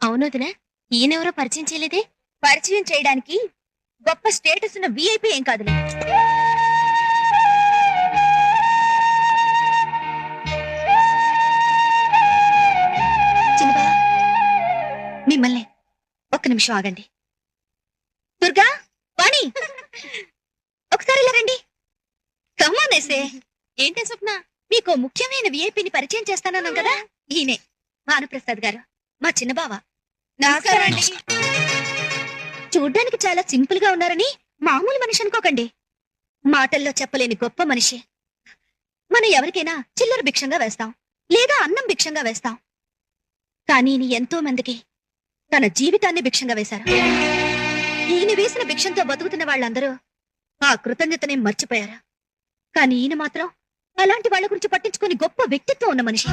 అవునదినా, ఈయనెవరో పరిచయం చేయలేదే? పరిచయం చేయడానికి గొప్ప స్టేటస్ ఉన్న విఐపి ఏం కాదులే. చిన్నబా, మిమ్మల్ని ఒక్క నిమిషం ఆగండి. దుర్గా, వాణి, ఒకసారి ఇలా రండి. కమ్మానేసే. ఏంటే స్వప్న? మీకు ముఖ్యమైన విఐపిని పరిచయం చేస్తానన్నాం కదా, ఈయనే భానుప్రసాద్ గారు, మా చిన్న బావ. నమస్కారం అండి. చూడ్డానికి చాలా సింపుల్ గా ఉన్నారని మామూలు మనిషి అనుకోకండి. మాటల్లో చెప్పలేని గొప్ప మనిషి. మనం ఎవరికైనా చిల్లర భిక్షంగా వేస్తాం, లేదా అన్నం భిక్షంగా వేస్తాం. కానీ ఈయన ఎంతో మందికి తన జీవితాన్ని భిక్షంగా వేశారు. ఈయన వేసిన భిక్షంతో బతుకుతున్న వాళ్ళందరూ ఆ కృతజ్ఞతనే మర్చిపోయారు. కానీ ఈయన మాత్రం అలాంటి వాళ్ళ గురించి పట్టించుకుని గొప్ప వ్యక్తిత్వం ఉన్న మనిషి.